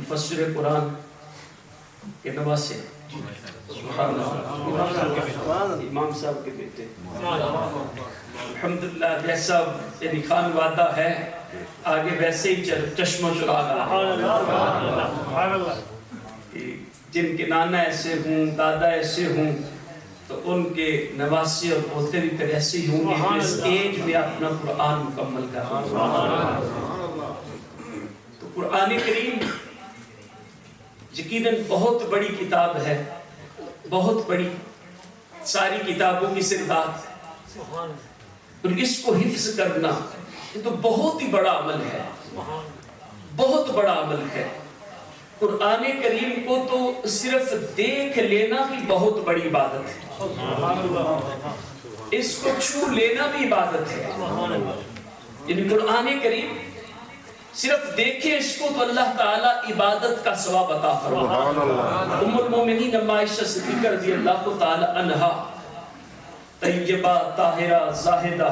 مفسر قرآن کے نواسے امام صاحب کے بیٹے الحمدللہ جیسا یعنی خان وعدہ ہے آگے ویسے ہی چشمہ چراغ جن کے نانا ایسے ہوں دادا ایسے ہوں تو ان کے نواسے اور بولتے بھی پھر ایسے ہی ہوں گے اس ایج میں اپنا قرآن مکمل کرنا. تو قرآن کریم یقیناً بہت بڑی کتاب ہے, بہت بڑی, ساری کتابوں کی سردات, اور اس کو حفظ کرنا یہ تو بہت ہی بڑا عمل ہے, بہت بڑا عمل ہے. قرآن کریم کو تو صرف دیکھ لینا بھی بہت بڑی عبادت ہے, اس کو چھو لینا بھی عبادت ہے. یعنی قرآن کریم صرف دیکھیں اس کو تو اللہ تعالیٰ عبادت کا ثواب عطا فرمائے. ام المومنین ام عائشہ صدیقہ رضی اللہ تعالی عنہا طیبہ طاہرہ زاہدہ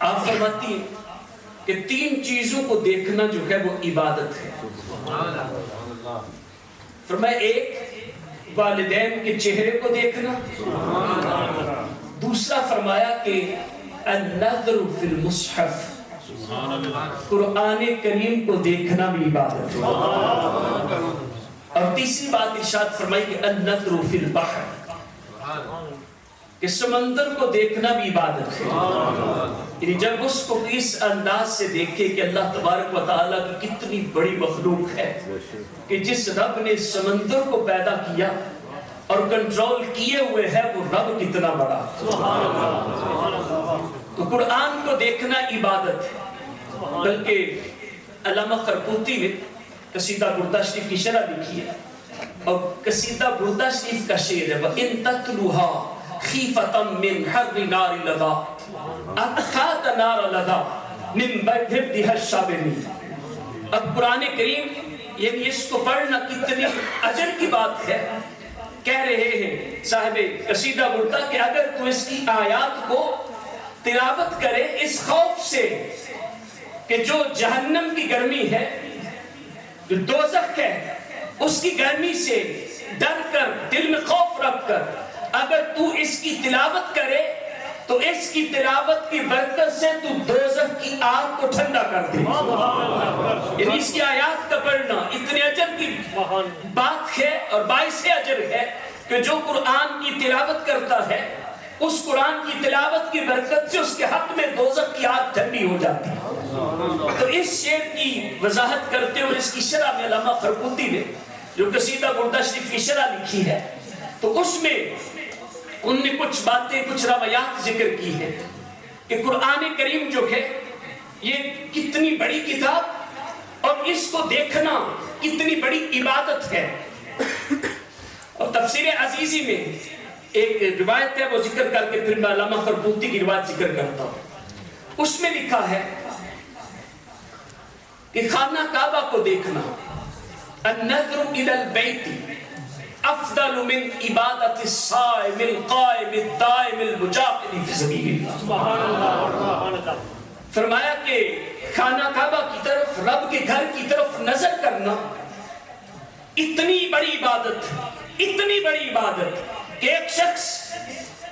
آپ فرماتی ہیں کہ 3 چیزوں کو دیکھنا جو ہے وہ عبادت ہے. فرمایا ایک والدین کے چہرے کو دیکھنا, دوسرا فرمایا کہ النظر فی المصحف, قرآن کریم کو دیکھنا بھی عبادت ہے. اور تیسری بات ارشاد فرمائی کہ النظر فی البحر, کہ سمندر کو دیکھنا بھی عبادت ہے. یعنی جب اس کو اس انداز سے دیکھے کہ اللہ تبارک و تعالیٰ کی کتنی بڑی مخلوق ہے, کہ جس رب نے سمندر کو پیدا کیا اور کنٹرول کیے ہوئے ہے وہ رب کتنا بڑا. تو قرآن کو دیکھنا عبادت ہے. بلکہ علامہ قرطبی نے قصیدہ بردہ شریف کی شرح لکھی ہے, اور قصیدہ بردہ شریف کا شعر ہے وَإِن تَتْلُوهَا خِيفَةً مِّنْ حَرِّ نَارِ لَظَى اَتْخَاتَ نَارَ لَظَى مِن بَرْدِهَا الشَّابِنِي. اب قرآن کریم یعنی اس کو پڑھنا کتنی اجر کی بات ہے. کہہ رہے ہیں صاحب قصیدہ بردہ کہ اگر تو اس کی آیات کو تلاوت کرے اس خوف سے کہ جو جہنم کی گرمی ہے, جو دوزخ ہے, اس کی گرمی سے ڈر کر دل میں خوف رکھ کر اگر تو اس کی تلاوت کرے تو اس کی تلاوت کی برکت سے تو دوزخ کی آگ کو ٹھنڈا کر دے. یعنی اس کی آیات کا پڑھنا اتنے اجر کی بات ہے اور باعث اجر ہے کہ جو قرآن کی تلاوت کرتا ہے اس قرآن کی تلاوت کی برکت سے اس کے حق میں دوزخ کی آگ ٹھنڈی ہو جاتی ہے. تو اس شعر کی وضاحت کرتے ہوئے اس کی شرح میں علامہ قرطبی نے جو قصیدہ بردہ شریف کی شرح لکھی ہے تو اس میں ان نے کچھ باتیں کچھ روایات ذکر کی ہیں کہ قرآن کریم جو ہے یہ کتنی بڑی کتاب اور اس کو دیکھنا کتنی بڑی عبادت ہے. اور تفسیر عزیزی میں ایک روایت ہے وہ ذکر کر کے پھر میں علامہ قرطبی کی روایت ذکر کرتا ہوں. اس میں لکھا ہے کہ خانہ کعبہ کو دیکھنا النظر الى البیت افضل من عبادت الصائم القائم الدائم المجاهد فی سبیل اللہ. فرمایا کہ خانہ کعبہ کی طرف رب کے گھر کی طرف نظر کرنا اتنی بڑی عبادت, اتنی بڑی عبادت کہ ایک شخص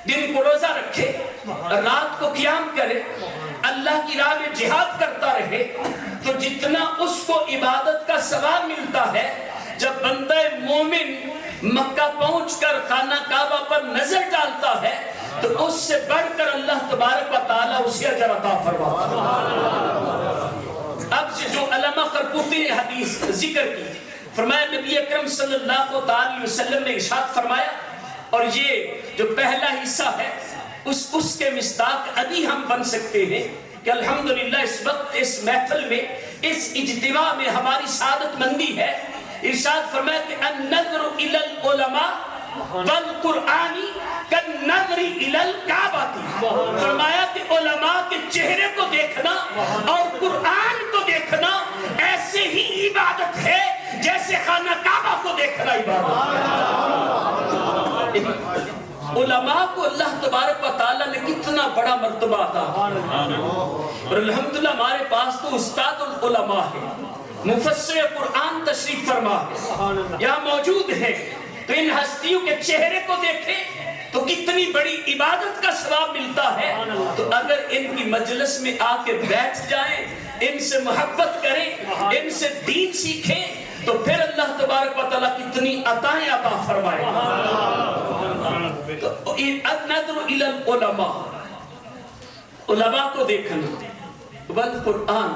دن کو روزہ رکھے, رات کو قیام کرے, اللہ کی راہ میں جہاد کرتا رہے, تو جتنا اس کو عبادت کا ثواب ملتا ہے جب بندہ مومن مکہ پہنچ کر خانہ کعبہ پر نظر ڈالتا ہے تو اس سے بڑھ کر اللہ تبارک و تعالیٰ اسے اجر عطا فرماتا ہے. اب جو علامہ قرطبی نے حدیث ذکر کی فرمایا نبی اکرم صلی اللہ علیہ وسلم نے ارشاد فرمایا, اور یہ جو پہلا حصہ ہے اس کے مصداق ابھی ہم بن سکتے ہیں کہ الحمدللہ اس وقت اس محفل میں اس اجتماع میں ہماری سعادت مندی ہے. ارشاد فرمایا کہ النظر الی العلماء والقرآن کالنظر الی الکعبہ. فرمایا کہ علماء کے چہرے کو دیکھنا اور قرآن کو دیکھنا ایسے ہی عبادت ہے جیسے خانہ کعبہ کو دیکھنا عبادت ہے. علماء کو اللہ تبارک و تعالیٰ نے کتنا بڑا مرتبہ عطا, اور الحمدللہ ہمارے پاس تو استاد العلماء ہے, مفسر قرآن تشریف فرما یہاں موجود ہیں، تو ان ہستیوں کے چہرے کو دیکھیں تو کتنی بڑی عبادت کا ثواب ملتا ہے. تو اگر ان کی مجلس میں آ کے بیٹھ جائیں، ان سے محبت کریں، ان سے دین سیکھیں، تو پھر اللہ تبارک و تعالیٰ کتنی عطائیں عطا فرمائے. النظر الی العلماء، علماء کو دیکھنا، والقرآن،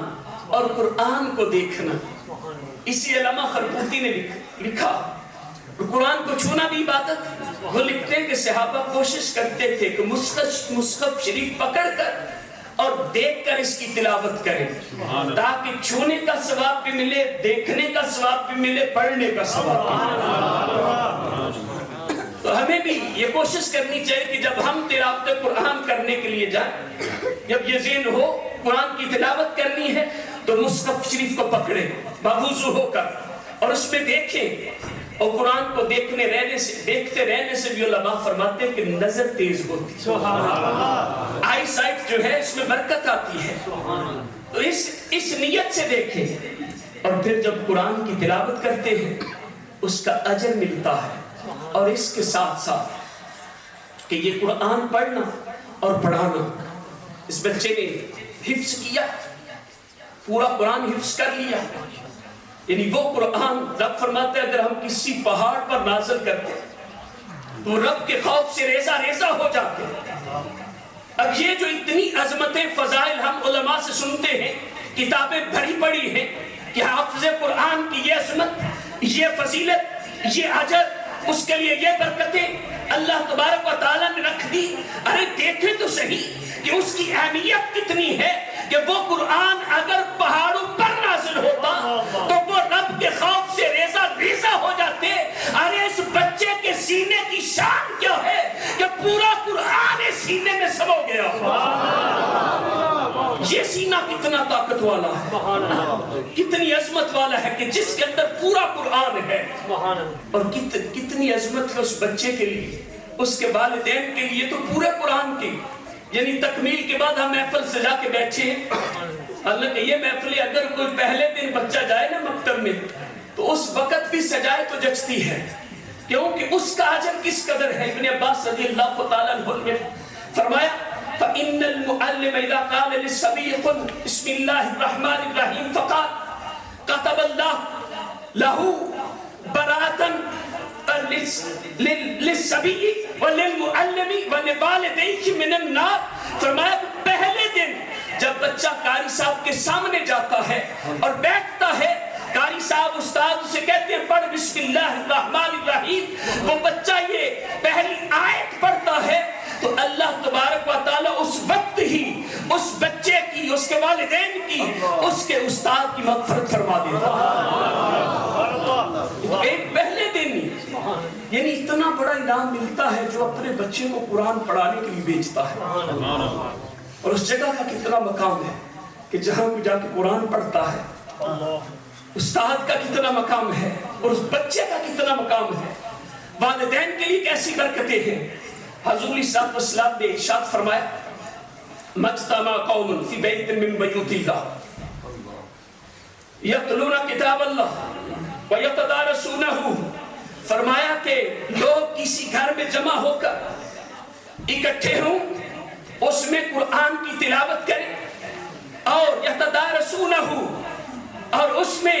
اور قرآن کو دیکھنا. اسی علامہ خرقوطی نے لکھا قرآن کو چھونا بھی عبادت. وہ لکھتے ہیں کہ صحابہ کوشش کرتے تھے کہ مصحف شریف پکڑ کر اور دیکھ کر اس کی تلاوت کریں، تاکہ چھونے کا ثواب بھی ملے، دیکھنے کا ثواب بھی ملے، پڑھنے کا ثواب بھی ملے. تو ہمیں بھی یہ کوشش کرنی چاہیے کہ جب ہم تلاوت قرآن کرنے کے لیے جائیں، جب یہ ذہن ہو قرآن کی تلاوت کرنی ہے، تو مصحف شریف کو پکڑیں باوضو ہو کر اور اس میں دیکھیں. اور قرآن کو دیکھتے رہنے سے بھی علماء فرماتے ہیں کہ نظر تیز ہوتی ہے، آئی سائٹ جو ہے اس میں برکت آتی ہے. تو اس نیت سے دیکھیں، اور پھر جب قرآن کی تلاوت کرتے ہیں اس کا اجر ملتا ہے. اور اس کے ساتھ ساتھ کہ یہ قرآن پڑھنا اور پڑھانا، اس بچے نے حفظ کیا، پورا قرآن حفظ کر لیا. یعنی وہ قرآن رب فرماتا ہے اگر ہم کسی پہاڑ پر نازل کرتے تو رب کے خوف سے ریزہ ریزہ ہو جاتے. اب یہ جو اتنی عظمتیں فضائل ہم علماء سے سنتے ہیں، کتابیں بھری پڑی ہیں کہ حافظ قرآن کی یہ عظمت، یہ فضیلت، یہ اجر، اس کے لیے یہ برکتیں اللہ تبارک و تعالیٰ نے رکھ دی. ارے دیکھیں تو صحیح کہ اس کی اہمیت کتنی ہے کہ وہ قرآن اگر پہاڑوں پر نازل ہوتا تو وہ رب کے خوف سے ریزہ ریزہ ہو جاتے. ارے اس بچے کے سینے کی شان کیا ہے کہ پورا قرآن اس سینے میں سمو گیا. یہ سینہ کتنا طاقت والا ہے، کتنی عظمت والا ہے کہ جس کے اندر پورا قرآن ہے. اور کتنی عظمت ہے اس بچے کے لیے، اس کے والدین کے لیے تو پورے قرآن کی. یعنی تکمیل کے بعد ہم محفل سجا کے بیٹھے ہیں. حالانکہ یہ محفلیں اگر کوئی پہلے دن بچہ جائے نا مکتب میں تو اس وقت بھی سجائے تو جچتی ہے، کیونکہ اس کا اجر کس قدر ہے. ابن عباس رضی اللہ تعالیٰ عنہ نے فرمایا فَإِنَّ الْمُعَلِّمَ إِذَا قَالَ لِلصَّبِيِّ قُلْ بِسْمِ اللَّهِ الرَّحْمَنِ الرَّحِيمِ فَقَالَ كَتَبَ اللَّهُ لَهُ بَرَاءَةً لِلصَّبِيِّ وَلِلْمُعَلِّمِ وَلِوَالِدَيْهِ مِنَ النَّارِ. فرمایا کہ پہلے دن جب بچہ قاری صاحب کے سامنے جاتا ہے اور بیٹھتا ہے، قاری صاحب استاد اسے کہتے ہیں پڑھ بسم اللہ الرحمن الرحیم، وہ بچہ یہ پہلی آیت پڑھتا ہے تو اللہ تبارک و تعالیٰ اس وقت ہی اس بچے کی، اس کے والدین کی، اس کے استاد کی مغفرت فرما دیتا ہے. ایک پہلے دن یعنی اتنا بڑا انعام ملتا ہے جو اپنے بچے کو قرآن پڑھانے کے لیے بھیجتا ہے. اور اس جگہ کا کتنا مقام ہے کہ جہاں بھی جا کے قرآن پڑھتا ہے، استاد کا کتنا مقام ہے اور اس بچے کا کتنا مقام ہے. والدین کے لیے کیسی برکتیں ہیں. حضور علیہ الصلوۃ والسلام نے ارشاد فرمایا مجتمع قوم فی بیت من بیوت اللہ یتلون کتاب اللہ ویتدارسونہ. فرمایا کہ لوگ کسی گھر میں جمع ہو کر اکٹھے ہوں، اس میں قرآن کی تلاوت کریں اور یتدارسونہ، اور اس میں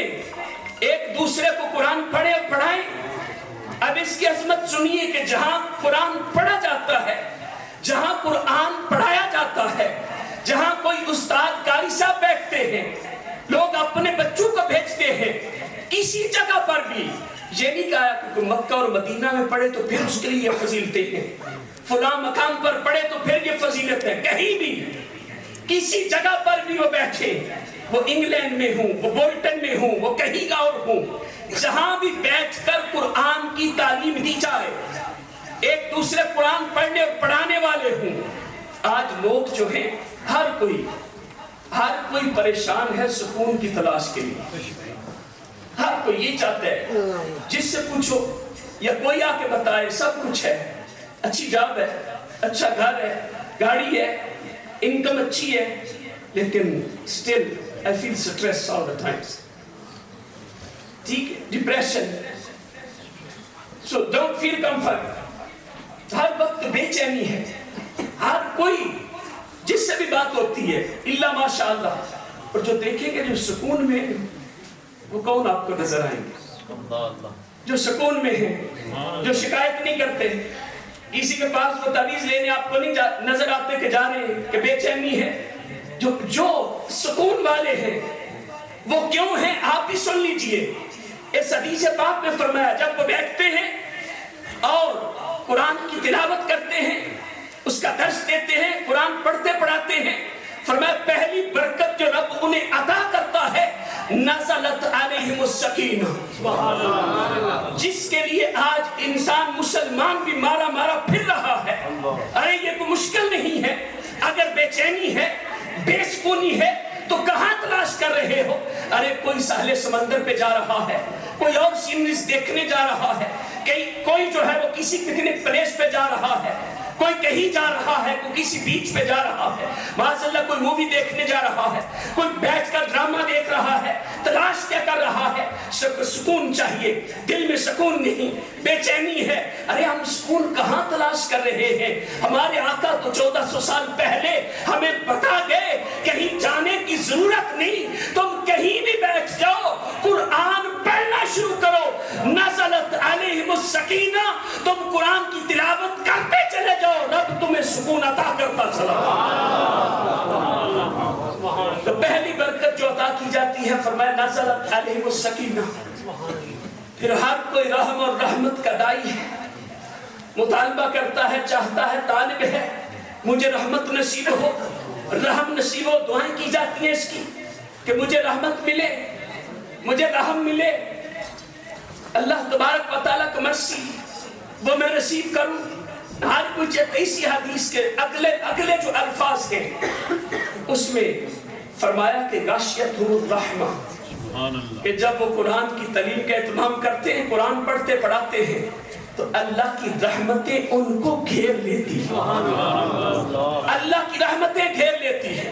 ایک دوسرے کو قرآن پڑھے اور پڑھائیں. اب اس کی عظمت سنیے کہ جہاں قرآن پڑھا جاتا ہے، جہاں قرآن پڑھایا جاتا ہے، جہاں کوئی استاد قاری صاحب بیٹھتے ہیں، لوگ اپنے بچوں کو بھیجتے ہیں، کسی جگہ پر بھی یہ نہیں کہا کہ کوئی مکہ اور مدینہ میں پڑھے تو پھر اس کے لیے یہ فضیلتیں ہیں، فلاں مقام پر پڑھے تو پھر یہ فضیلت ہے. کہیں بھی کسی جگہ پر بھی وہ بیٹھے، وہ انگلینڈ میں ہوں، وہ بولٹن میں ہوں، وہ کہیں اور ہوں، جہاں بھی بیٹھ کر قرآن کی تعلیم دی جائے، ایک دوسرے قرآن پڑھنے اور پڑھانے والے ہوں. آج لوگ جو ہیں ہر کوئی پریشان ہے سکون کی تلاش کے لیے. ہر کوئی یہ چاہتا ہے جس سے پوچھو یا کوئی آ کے بتائے سب کچھ ہے، اچھی جاب ہے، اچھا گھر ہے، گاڑی ہے، انکم اچھی ہے، لیکن still I feel stress all the times. ٹھیک ہے, depression. So don't feel comfort. ہر وقت بے چینی ہے, ہر کوئی جس سے بھی بات ہوتی ہے الا ماشاء اللہ. اور جو دیکھیں گے جو سکون میں وہ کون آپ کو نظر آئیں گے؟ جو سکون میں ہیں, جو شکایت نہیں کرتے. کسی کے پاس وہ تعویذ لینے آپ کو نہیں نظر آتے کہ جا رہے ہیں کہ بے چینی ہے. جو سکون والے ہیں وہ کیوں ہیں آپ بھی سن لیجئے. اس حدیث پاک میں فرمایا جب وہ بیٹھتے ہیں اور قرآن کی تلاوت کرتے ہیں, اس کا درس دیتے ہیں, قرآن پڑھتے پڑھاتے ہیں, فرمایا پہلی برکت جو رب انہیں عطا کرتا ہے نزلت علیہم السکینہ. جس کے لیے آج انسان مسلمان بھی مارا مارا پھر رہا ہے. ارے یہ کوئی مشکل نہیں ہے. اگر بے چینی ہے, بے سکونی ہے تو کہاں تلاش کر رہے ہو؟ ارے کوئی ساحل سمندر پہ جا رہا ہے, کوئی اور سینریز دیکھنے جا رہا ہے, کوئی جو ہے وہ کسی پکنک پلیس پہ جا رہا ہے, کوئی کہیں جا رہا ہے, کوئی کسی بیچ پہ جا رہا ہے, ماشاء اللہ کوئی مووی دیکھنے جا رہا ہے, کوئی بیٹھ کر ڈرامہ دیکھ رہا ہے. تلاش کیا کر رہا ہے؟ سکون چاہیے, دل میں سکون نہیں, بے چینی ہے. ارے ہم سکون کہاں تلاش کر رہے ہیں؟ ہمارے آقا تو 1400 سال پہلے ہمیں بتا گئے کہیں جانے کی ضرورت نہیں, تم کہیں بھی بیٹھ جاؤ, قرآن پڑھنا شروع کرو, نزلت علیہم السکینہ. تم قرآن کی تلاوت کرتے چلے جاؤ, رب تمہیں سکون عطا کرتا چلا. تو پہلی برکت جو عطا کی جاتی ہے فرمایا نزلت علیہم السکینہ. پھر ہر کوئی رحم اور رحمت کا دائی ہے, مطالبہ کرتا ہے, چاہتا ہے, طالب ہے مجھے رحمت نصیب ہو, رحم نصیب ہو. دعائیں کی جاتی ہیں اس کی کہ مجھے رحمت ملے, مجھے رحم ملے. اللہ تبارک و تعالیٰ کا مرسی وہ میں نصیب کروں. ہر کچھ اسی حدیث کے اگلے جو الفاظ ہیں اس میں فرمایا کہ غاشیتہم الرحمہ, کہ جب وہ قرآن کی تعلیم کا اہتمام کرتے ہیں, قرآن پڑھتے پڑھاتے ہیں تو اللہ کی رحمتیں ان کو گھیر لیتی ہیں. اللہ کی رحمتیں گھیر لیتی ہیں,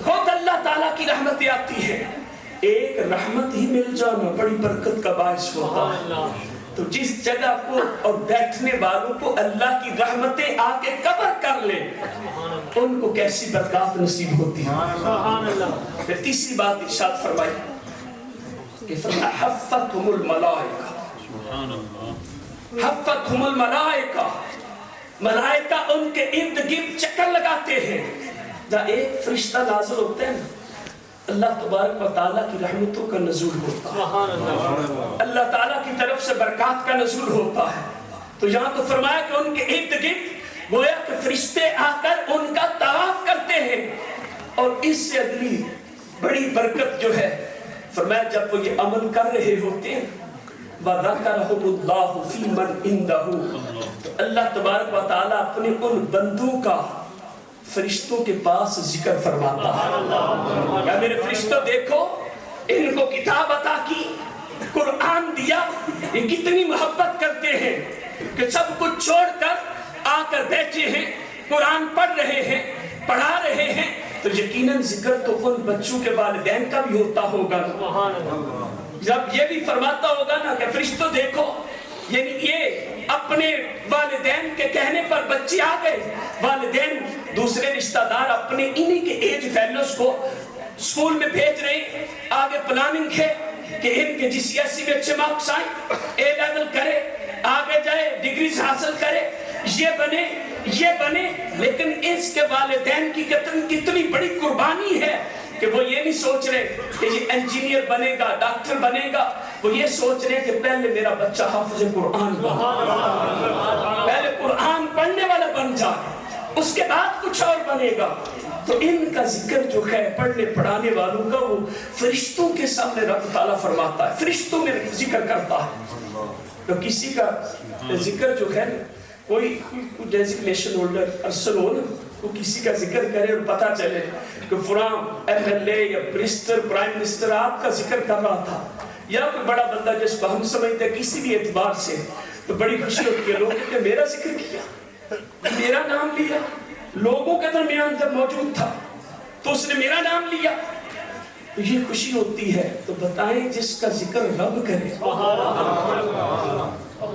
خود اللہ تعالیٰ کی رحمتیں آتی ہیں. ایک رحمت ہی مل جانا بڑی برکت کا باعث ہوتا ہے. تو جس جگہ کو اور بیٹھنے والوں کو اللہ کی رحمتیں آ کے کور کر لیں ان کو کیسی برکات نصیب ہوتی ہیں. پھر تیسری بات ارشاد فرمائی کہ فرمایا حفتہم الملائکہ, حفتہم الملائکہ, ملائکہ ان کے ارد گرد چکر لگاتے ہیں. جہاں ایک فرشتہ نازل ہوتے ہیں اللہ تبارک و تعالیٰ کی رحمتوں کا نزول ہوتا ہے, اللہ تعالیٰ کی طرف سے برکات کا نزول ہوتا ہے. تو یہاں تو فرمایا کہ ان کے ارد گرد گویا کہ فرشتے آ کر ان کا طواف کرتے ہیں. اور اس سے اگلی بڑی برکت جو ہے فرمایا جب وہ یہ عمل کر رہے ہوتے ہیں وَذَكَرَهُمُ اللَّهُ فِي مَنْ عِنْدَهُ, تو اللہ تبارک و تعالیٰ اپنے ان بندوں کا فرشتوں کے پاس ذکر فرماتا ہے. کیا میرے فرشتوں دیکھو, ان کو کتاب عطا کی, قرآن دیا, یہ کتنی محبت کرتے ہیں کہ سب کچھ چھوڑ کر آ کر بیٹھے ہیں, قرآن پڑھ رہے ہیں, پڑھا رہے ہیں. تو یقیناً ذکر تو ان بچوں کے والدین کا بھی ہوتا ہوگا. جب یہ بھی فرماتا ہوگا نا کہ فرشتوں دیکھو, یعنی یہ اپنے والدین کے کہنے پر بچے آ گئے, والدین دوسرے رشتہ دار اپنے انہی کے ایج فیلوز کو اسکول میں بھیج رہے ہیں. آگے پلاننگ ہے کہ ان کے GCSE میں اچھے مارکس آئیں, A لیول کرے, آگے جائے, ڈگریز حاصل کرے, یہ بنے. لیکن اس کے والدین کی کتنی بڑی قربانی ہے کہ وہ یہ نہیں سوچ رہے کہ یہ انجینئر بنے گا, ڈاکٹر بنے گا. وہ یہ سوچ رہے کہ پہلے میرا بچہ حافظ قرآن بنے, پہلے قرآن پڑھنے والا بن جائے, اس کے بعد کچھ اور بنے گا. تو ان کا ذکر جو ہے پڑھنے پڑھانے والوں کا وہ فرشتوں کے سامنے رب تعالیٰ فرماتا ہے, فرشتوں میں ذکر کرتا ہے. تو کسی کا ذکر جو ہے کوئی ڈیزگنیشن ہولڈر ارسل ہو نا, وہ کسی کا ذکر کرے اور پتا چلے کہ فلاں MLA یا برسٹر پرائم منسٹر آپ کا ذکر کر رہا تھا, یا کوئی بڑا بندہ جس کو ہم سمجھتے ہیں کسی بھی اعتبار سے, تو بڑی خوشی ہوتی ہے لوگوں نے میرا ذکر کیا, میرا نام لیا, لوگوں کے درمیان جب موجود تھا تو اس نے میرا نام لیا. یہ خوشی ہوتی ہے تو بتائیں جس کا ذکر رب کرے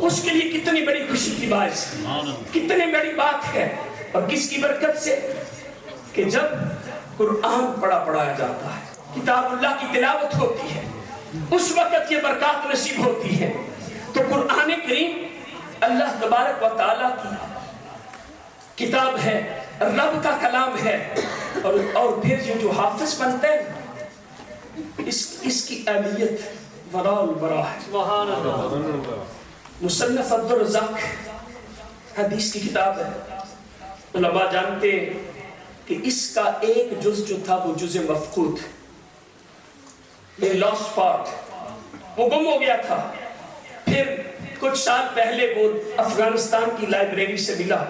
اس کے لیے کتنی بڑی خوشی کی باعث، کتنی بڑی بات ہے. اور کس کی برکت سے؟ کہ جب قرآن پڑھایا جاتا ہے، کتاب اللہ کی تلاوت ہوتی ہے، اس وقت یہ برکات نصیب ہوتی ہے. تو قرآن کریم اللہ تبارک و تعالیٰ کی کتاب ہے، رب کا کلام ہے. اور پھر یہ جو حافظ بنتے ہیں اس کی اہمیت وراء الورا ہے. مصنف عبدالرزاق حدیث کی کتاب ہے. علماء جانتے ہیں کہ اس کا ایک جز جو تھا وہ جز مفقود، لاسٹ پارٹ، وہ گم ہو گیا تھا. پھر کچھ سال پہلے وہ افغانستان کی لائبریری سے ملا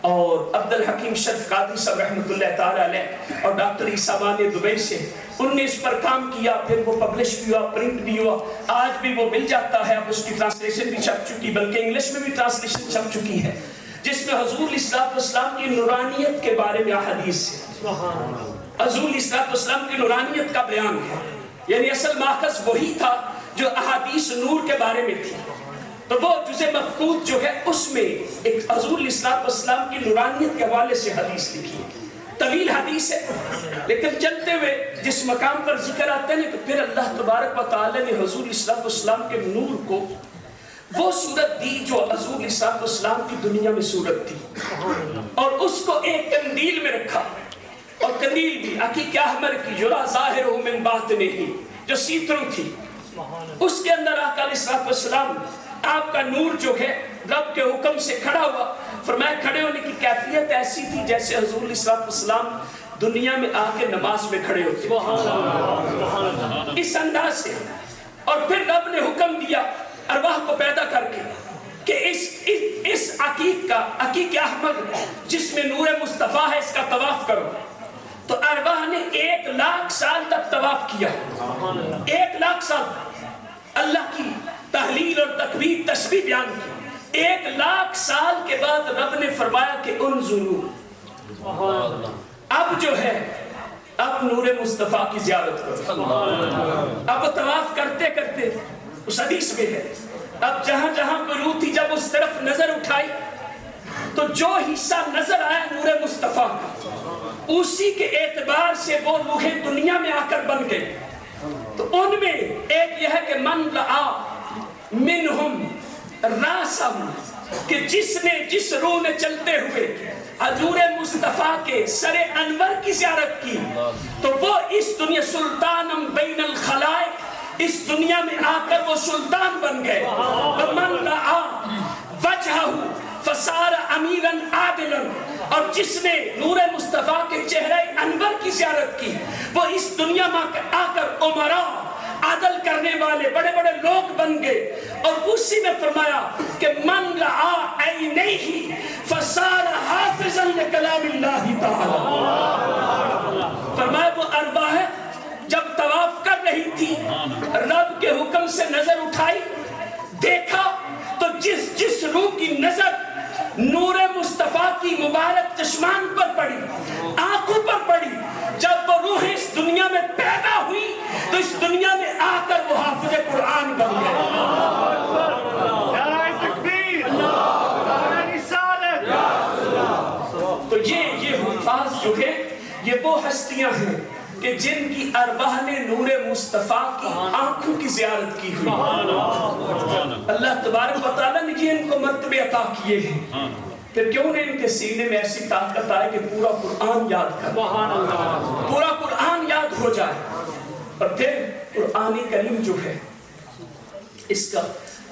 اور عبدالحکیم شریف قادری صاحب رحمۃ اللہ تعالی علیہ اور ڈاکٹر عیسیٰ مانی دبئی سے انہوں نے اس پر کام کیا. پھر وہ پبلش بھی ہوا، پرنٹ بھی ہوا، آج بھی وہ مل جاتا ہے. اب اس کی ٹرانسلیشن بھی چھپ چکی، بلکہ انگلش میں بھی ٹرانسلیشن چھپ چکی ہے، جس میں حضور علیہ الصلوۃ والسلام کی نورانیت کے بارے میں احادیث ہے. حضور علیہ الصلوۃ والسلام کی نورانیت کا بیان ہے، یعنی اصل ماخذ وہی تھا جو احادیث نور کے بارے میں تھی. تو وہ جزء مفقود جو ہے اس میں ایک حضور علیہ الصلوۃ والسلام کی نورانیت کے حوالے سے حدیث لکھی ہے. طویل حدیث ہے، لیکن چلتے ہوئے جس مقام پر ذکر آتے ہیں تو پھر اللہ تبارک و تعالی نے حضور علیہ الصلوۃ والسلام کے نور کو وہ صورت دی جو حضور علیہ الصلوۃ والسلام کی دنیا میں صورت تھی، اور اس کو ایک قندیل میں رکھا. اور قندیل بھی عقیق احمر کی جرا ظاہر من باطنہ، جو سیترو تھی، اس کے اندر آقا علیہ الصلوۃ والسلام آپ کا نور جو ہے رب کے حکم سے کھڑا ہوا. فرمایا کھڑے ہونے کی کیفیت ایسی تھی جیسے حضور علیہ الصلوۃ والسلام دنیا میں آ کے نماز میں کھڑے ہوتے اس انداز سے. اور پھر رب نے حکم دیا ارواح کو پیدا کر کے کہ اس عقیق احمد جس میں نور مصطفیٰ ہے اس کا طواف کرو. تو ارواح نے 1,00,000 سال تک طواف کیا. 1,00,000 سال اللہ کی تحلیل اور تکبیر تسبیح بیان کی. 1,00,000 سال کے بعد رب نے فرمایا کہ انظروا، اب جو ہے اب نور مصطفیٰ کی زیارت کرو. اب وہ طواف کرتے کرتے اس حدیث میں ہے اب جہاں جہاں کوئی روح تھی جب اس طرف نظر اٹھائی تو جو حصہ نظر آیا نور مصطفیٰ کا، اسی کے اعتبار سے وہ روحیں دنیا میں آ کر بن گئی. تو ان میں ایک یہ ہے کہ من رآ منہم راسم، کہ جس روح نے چلتے ہوئے حضور مصطفیٰ کے سر انور کی زیارت کی تو وہ اس دنیا سلطانم بین الخلائق، اس دنیا میں آ کر وہ سلطان بن گئے. ومن رآ وجہہ فصار امیرا عادلا، اور جس نے نور مصطفیٰ کے چہرے انور کی زیارت کی وہ اس دنیا میں آ کر عمرا، عدل کرنے والے بڑے بڑے لوگ بن گئے. اور اسی میں فرمایا کہ من رآ عینیہ فصار حافظا لکلام اللہ تعالی. فرمایا وہ ارواح ہے جب طواف کر رہی تھی رب کے حکم سے نظر اٹھائی، دیکھا تو جس روح کی نظر نور مصطفیٰ کی مبارک چشمان پر پڑی، آنکھوں پر پڑی، جب وہ روح اس دنیا میں پیدا ہوئی تو اس دنیا میں آ کر وہ حافظ قرآن بن گئے. تو یہ حفاظ جو ہے یہ وہ ہستیاں ہیں کہ جن کی ارواح نے نور مصطفیٰ کی آنکھوں کی زیارت کی ہوئی. اللہ تبارک و تعالیٰ نے یہ ان کو مرتبے عطا کیے ہیں. پھر کیوں نے ان کے سینے میں ایسی طاقت آئے کہ پورا قرآن یاد کر، پورا قرآن یاد ہو جائے. اور پھر قرآن کریم جو ہے اس کا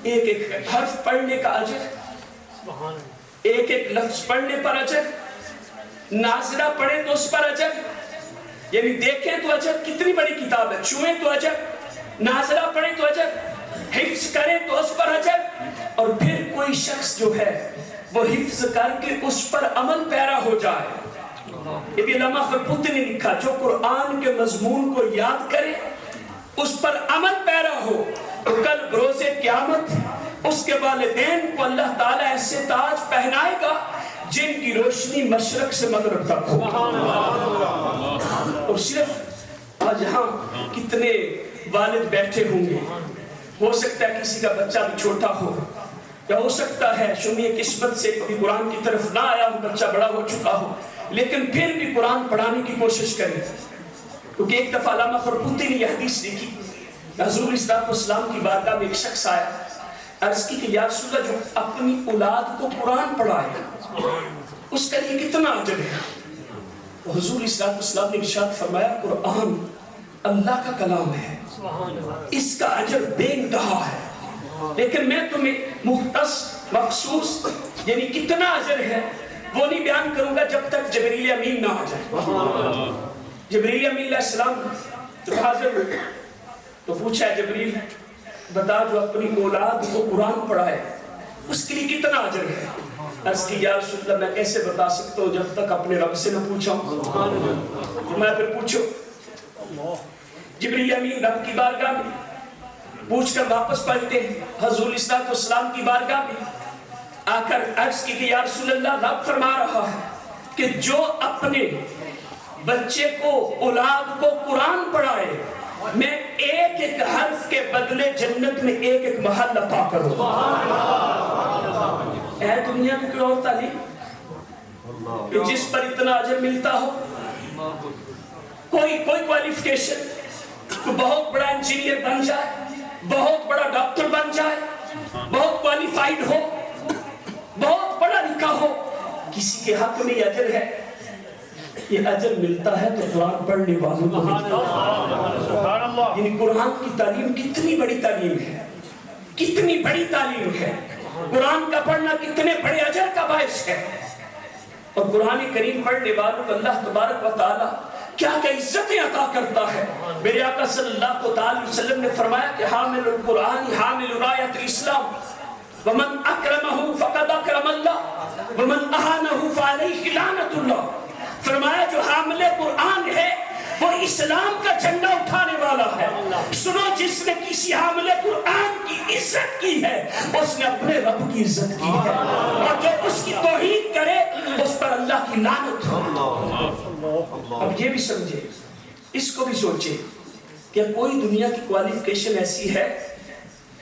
ایک ایک حرف پڑھنے کا اجر، ایک ایک لفظ پڑھنے پر اجر، ناظرہ پڑھیں تو اس پر اجر، یعنی دیکھیں تو اجر. کتنی بڑی کتاب ہے، چھوئیں تو اجر، ناظرہ پڑھیں تو اجر، حفظ کریں تو اس پر اجر. اور پھر کوئی شخص جو ہے وہ حفظ کر کے اس پر عمل پیرا ہو جائے. یہ بھی علامہ خرپوتی نے لکھا جو قرآن کے مضمون کو یاد کرے اس پر عمل پیرا ہو تو کل بروز قیامت اس کے والدین کو اللہ تعالیٰ ایسے تاج پہنائے گا جن کی روشنی مشرق سے مغرب تک ہو. اور صرف آج یہاں کتنے والد بیٹھے ہوں گے، ہو سکتا ہے کسی کا بچہ بھی چھوٹا ہو، یا ہو سکتا ہے شمیع قسمت سے کبھی قرآن کی طرف نہ آیا ہو، بچہ بڑا ہو چکا ہو، لیکن پھر بھی قرآن پڑھانے کی کوشش کریں. کیونکہ ایک دفعہ علامہ خرقوتی نے یہ حدیث لکھی، حضور اسلام کی بارگاہ میں ایک شخص آیا، عرض کی کہ یا رسول اللہ جو اپنی اولاد کو قرآن پڑھائے اس کا یہ کتنا اجر ہے؟ حضور اسلام نے ارشاد فرمایا قرآن اللہ کا کلام ہے، اس کا اجر بے انتہا ہے، لیکن میں تمہیں مختص مخصوص یعنی کتنا اجر ہے وہ نہیں بیان کروں گا جب تک جبریل امین نہ آ جائے. جبریل امین علیہ السلام تو حاضر ہوئے تو پوچھا جبریل بتا جو اپنی اولاد کو قرآن پڑھائے اس کے لیے کتنا اجر ہے؟ عرض کی یا رسول اللہ میں کیسے بتا سکتا ہوں جب تک اپنے رب سے نہ پوچھا ہوں. میں پھر پوچھو. جبریل امین رب کی بارگاہ میں پوچھ کر واپس پلٹے حضور اسلام کی بارگاہ میں آ کر عرض کی کہ یا رسول اللہ رب فرما رہا ہے کہ جو اپنے بچے کو اولاد کو قرآن پڑھائے میں ایک ایک حرف کے بدلے جنت میں ایک ایک محل عطا کروں. اے دنیا میں کوئی اور تعلیم کہ جس پر اتنا اجر ملتا ہو؟ کوئی کوالیفیکیشن، کوئی بہت بڑا انجینئر بن جائے، بہت بڑا ڈاکٹر بن جائے، بہت کوالیفائیڈ ہو، بہت بڑا لکھا ہو، کسی کے حق میں یہ اجر ہے؟ یہ اجر ملتا ہے تو قرآن پڑھنے والوں کو ملتا ہے. یعنی قرآن کی تعلیم کتنی بڑی تعلیم ہے، کتنی بڑی تعلیم ہے. قرآن کا پڑھنا کتنے بڑے اجر کا باعث ہے. اور قرآن کریم پڑھنے والوں کو اللہ تبارک و تعالی کیا کہ عزتیں عطا کرتا ہے. میرے آقا صلی اللہ علیہ وسلم نے فرمایا کہ حامل القرآن حامل رایت الاسلام ومن اکرمہ فقد اکرم اللہ ومن اہانہ فعلیہ لعنت اللہ. فرمایا جو حامل قرآن ہے وہ اسلام کا جھنڈا اٹھانے والا ہے. سنو جس نے کسی حامل قرآن کی عزت کی ہے اس نے اپنے رب کی عزت کی ہے، اور جو اس کی توہین کرے اس پر اللہ کی لعنت ہو. اب یہ بھی سمجھے، اس کو بھی سوچے کہ کوئی دنیا کی کوالیفیکیشن ایسی ہے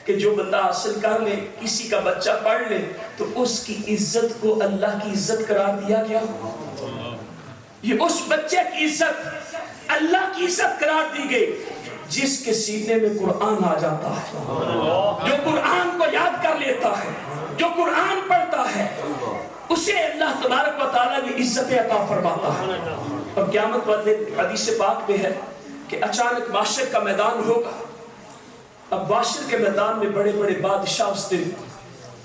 کہ جو بندہ حاصل کر لے، کسی کا بچہ پڑھ لے تو اس کی عزت کو اللہ کی عزت قرار دیا گیا؟ یہ اس بچے کی عزت اللہ کی عزت قرار دی گئی جس کے سینے میں قرآن آ جاتا ہے، جو قرآن کو یاد کر لیتا ہے، جو قرآن پڑھتا ہے، اسے اللہ تبارک و تعالیٰ نے عزت عطا فرماتا ہے. اور قیامت والے حدیث پاک میں ہے کہ اچانک معاشر کا میدان ہوگا. اب معاشر کے میدان میں بڑے بڑے بادشاہ اس دن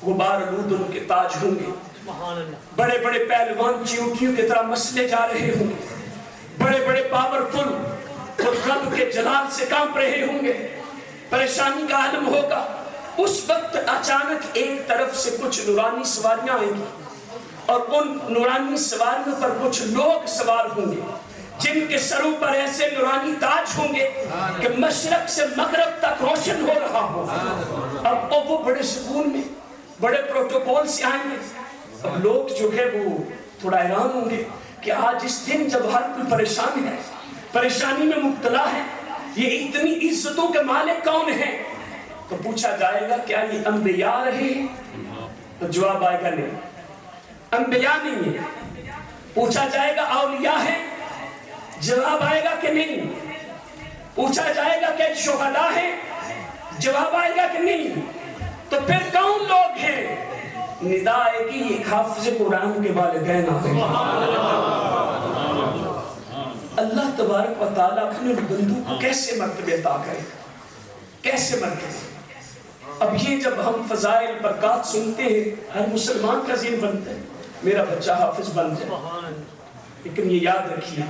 غبار آلود ان کے تاج ہوں گے، بڑے بڑے پہلوان چیوٹیوں کی طرح مسلے جا رہے ہوں گے، بڑے بڑے پاورفل خود رب کے جلال سے کانپ رہے ہوں گے، پریشانی کا عالم ہوگا. اس وقت اچانک ایک طرف سے کچھ نورانی سواریاں آئیں گی اور ان نورانی سواریوں پر کچھ لوگ سوار ہوں گے جن کے سروں پر ایسے نورانی تاج ہوں گے کہ مشرق سے مغرب تک روشن ہو رہا ہو. اب وہ بڑے سکون میں بڑے پروٹوکول سے آئیں گے. اب لوگ جو ہے وہ تھوڑا حیران ہوں گے کہ آج اس دن جب ہر کوئی پریشان ہے، پریشانی میں مبتلا ہے، یہ اتنی عزتوں کے مالک کون ہیں؟ تو پوچھا جائے گا کیا یہ انبیاء رہے ہیں؟ تو جواب آئے گا نہیں، انبیاء نہیں ہے. پوچھا جائے گا اولیاء ہیں؟ جواب آئے گا کہ نہیں. پوچھا جائے گا کہ شہداء ہیں؟ جواب آئے گا کہ نہیں. تو پھر کون لوگ ہیں؟ ندا آئے گی یہ حافظ قرآن کے والدین آئے گے. اللہ تبارک و تعالیٰ اپنے بندوں کو کیسے مرتبہ عطا کرے، کیسے مرتبہ. اب یہ جب ہم فضائل برکات سنتے ہیں ہر مسلمان کا ذہن بنتا ہے میرا بچہ حافظ بن جائے. لیکن یہ یاد رکھیے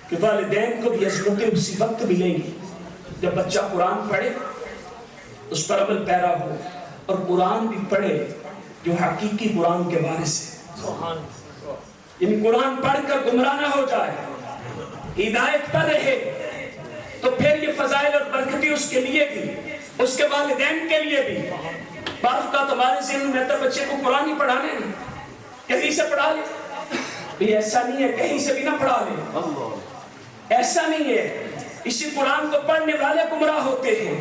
کہ والدین کو بھی عظمتیں اسی وقت ملیں گی جب بچہ قرآن پڑھے، اس پر عمل پیرا ہو، اور قرآن بھی پڑھے جو حقیقی قرآن کے وارث ہے. یعنی قرآن پڑھ کر گمراہ نہ ہو جائے، ہدایت پر رہے، تو پھر یہ فضائل اور برکتی اس کے لیے بھی، اس کے والدین کے لیے بھی. بعض کا تمہارے ذہن میں تو بچے کو قرآن ہی پڑھانے نہیں، کہیں سے پڑھا لے. ایسا نہیں ہے کہیں سے بھی نہ پڑھا لے، ایسا نہیں ہے. اسی قرآن کو پڑھنے والے گمراہ ہوتے ہیں،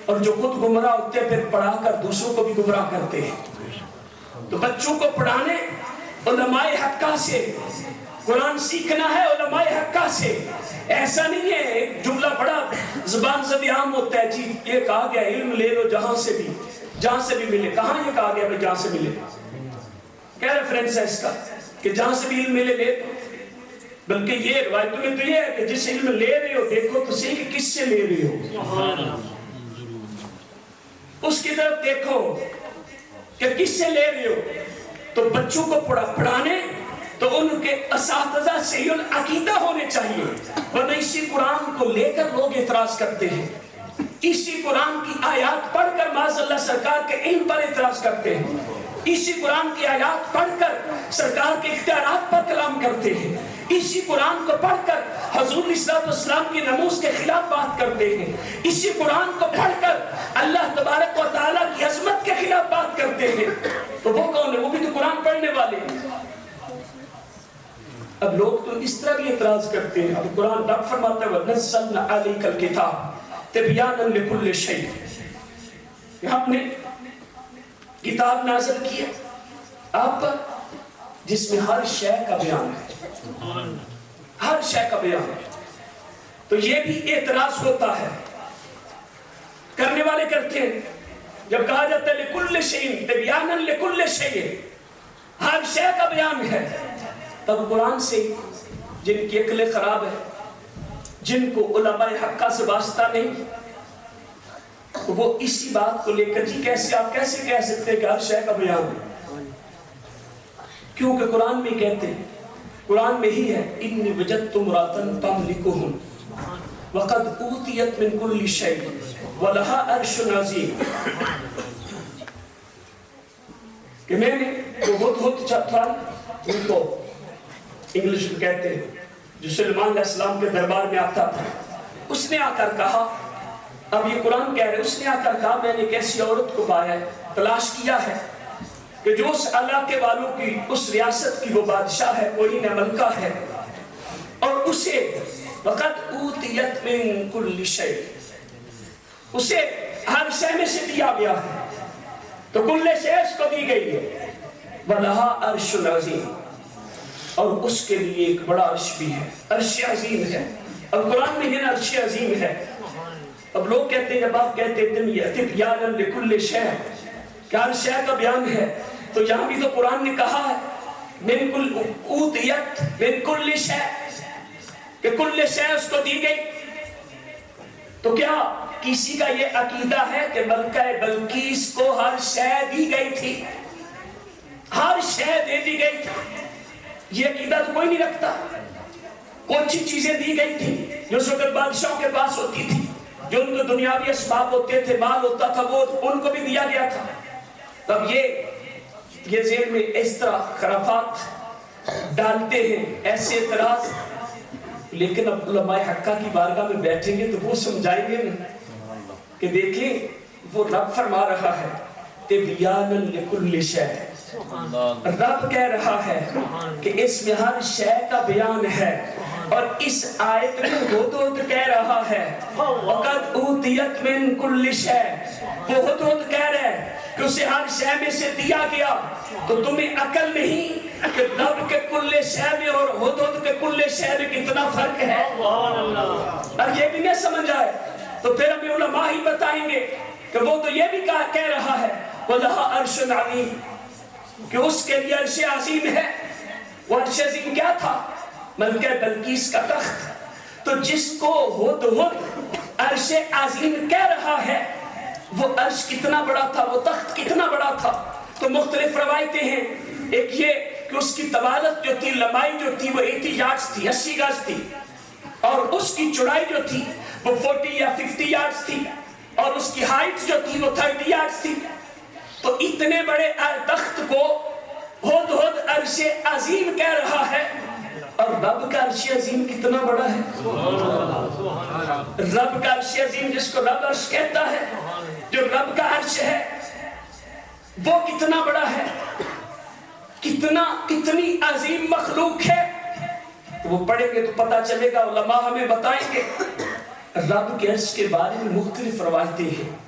اور جو خود گمراہ ہوتے ہیں پھر پڑھا کر دوسروں کو بھی گمراہ کرتے ہیں۔ تو بچوں کو پڑھانے علماء حقہ سے، قرآن سیکھنا ہے علماء حقہ سے۔ ایسا نہیں ہے ایک جملہ بڑا زبان سے بھی عام ہوتا ہے، جی یہ کہا گیا علم لے لو جہاں سے بھی ملے۔ کہاں یہ کہا گیا جہاں سے ملے؟ کیا ریفرنس ہے اس کا کہ جہاں سے بھی علم ملے لے؟ بلکہ یہ روایتوں میں تو یہ ہے کہ جس علم لے رہے ہو دیکھو تو صحیح کہ کس سے لے رہے ہو، اس کی طرف دیکھو کہ کس سے لے رہے ہو۔ تو بچوں کو پڑھانے تو ان کے اساتذہ صحیح العقیدہ ہونے چاہیے، ورنہ اسی قرآن کو لے کر لوگ اعتراض کرتے ہیں، اسی قرآن کی آیات پڑھ کر معاذ اللہ سرکار کے علم پر اعتراض کرتے ہیں، اسی قرآن کی آیات پڑھ کر سرکار کے اختیارات پر کلام کرتے ہیں، اسی قرآن کو پڑھ کر حضور صلی اللہ علیہ وسلم کی ناموس کے خلاف بات کرتے ہیں، اسی قرآن کو پڑھ کر اللہ تبارک و تعالیٰ کی عظمت کے خلاف بات کرتے ہیں۔ تو وہ کون ہے؟ وہ بھی تو قرآن پڑھنے والے ہیں۔ اب لوگ تو اس طرح بھی اعتراض کرتے ہیں، اب قرآن رب فرماتا ہے وَنَزَّلْنَا عَلَيْكَ الْكِتَابَ تِبْيَانًا لِكُلِّ شَيْءٍ، کہ ہم نے کتاب نازل کی ہے آپ پر جس میں ہر شے کا بیان ہے، ہر شے کا بیان ہے۔ تو یہ بھی اعتراض ہوتا ہے، کرنے والے کرتے ہیں۔ جب کہا جاتا ہے لِكُلِّ شَيْءٍ تِبْيَانًا لِكُلِّ شَيْءٍ، ہر شے کا بیان ہے، تب قرآن سے جن کی عقلیں خراب ہے، جن کو علماء حقہ سے واسطہ نہیں، وہ اسی بات کو لے کر جی کیسے آپ کیسے کہہ سکتے ہیں کہ ہر شے کا بیان ہے؟ کیونکہ قرآن میں کہتے ہیں، قرآن میں ہی ہے انی وجدت امرأة تملکهم وقد اوتیت من کل شیء ولها عرش عظیم، کہ میں نے جو ہدہد تھا ان کو انگلش میں کہتے ہیں جو سلیمان علیہ السلام کے دربار میں آتا تھا، اس نے آ کر کہا، اب یہ قرآن کہہ رہے، اس نے آ کر کہا میں نے ایک ایسی عورت کو پایا ہے، تلاش کیا ہے کہ جو اس علاقے والوں کی اس ریاست کی وہ بادشاہ ہے، کوئی نہ ملکہ ہے، اور اسے وقت اوتیت من کل شیء، اسے ہر شے میں سے دیا گیا ہے، تو کل شیء اس کو دی گئی ہے، وَلَهَا عَرْشٌ عَظِيمٌ، اور اس کے لیے ایک بڑا عرش بھی ہے، عرش عظیم ہے۔ اب قرآن میں یہ عرش عظیم ہے۔ اب لوگ کہتے ہیں جب آپ کہتے ہیں تِبْيَانًا لِكُلِّ شَيْءٍ کہ ہر شے کا بیان ہے، تو یہاں بھی تو قرآن نے کہا ہے من کل اوتیت من کل شے، کہ کل شے اس کو دی گئی۔ تو کیا کسی کا یہ عقیدہ ہے کہ ملکہ بلقیس کو ہر شے دی گئی تھی؟ ہر شے دے دی گئی تھی؟ یہ عقیدہ تو کوئی نہیں رکھتا۔ کچھ چیزیں دی گئی تھی جو اس وقت بادشاہوں کے پاس ہوتی تھی، جو ان کو دنیاوی اسباب ہوتے تھے، مال ہوتا تھا، وہ ان کو بھی دیا گیا تھا۔ تب یہ ذہن میں اس طرح خرافات ڈالتے ہیں، ایسے اعتراض، لیکن اب علماء حقہ کی بارگاہ میں بیٹھیں گے تو وہ سمجھائیں گے کہ دیکھیں وہ رب فرما رہا ہے تِبْيَانًا لِكُلِّ شَيْءٍ، رب کہہ رہا ہے کہ اس میں ہر شے کا بیان ہے، اور اس آیت میں ہدہد کہہ رہا ہے وَقَدْ أُوتِيَتْ مِن كُلِّ شَيْءٍ، وہ ہدہد کہہ رہے ہیں کہ اسے ہر شے میں سے دیا گیا۔ تو تمہیں عقل نہیں کہ رب کے کل شے میں اور ہدہد کے کل شے میں کتنا فرق ہے؟ اور یہ بھی نہیں سمجھ آئے تو پھر ہمیں علماء ہی بتائیں گے کہ وہ تو یہ بھی کہہ رہا ہے وَلَهَا عَرْشٌ عَظِيمٌ، کہ اس کے لیے عرش عظیم ہے۔ وہ عرش عظیم کیا تھا؟ ملکہ بلقیس کا تخت۔ تو جس کو ہدہد عرش عظیم کہہ رہا ہے وہ عرش کتنا بڑا تھا، وہ تخت کتنا بڑا تھا؟ تو مختلف روایتیں ہیں، ایک یہ کہ اس کی طوالت جو تھی، لمبائی جو تھی وہ 80 یارڈز تھی، 80 گز تھی، اور اس کی چوڑائی جو تھی وہ 40 یا 50 یارڈز تھی، اور اس کی ہائٹ جو تھی وہ 30 یارڈز تھی۔ تو اتنے بڑے تخت کو ہدہد عرش عظیم کہہ رہا ہے، اور رب کا عرش عظیم کتنا بڑا ہے؟ رب کا عرش عظیم جس کو رب عرش کہتا ہے، جو رب کا عرش ہے وہ کتنا بڑا ہے، کتنی عظیم مخلوق ہے۔ وہ پڑھیں گے تو پتہ چلے گا، علماء ہمیں بتائیں گے رب کے عرش کے بارے میں مختلف روایتیں ہیں.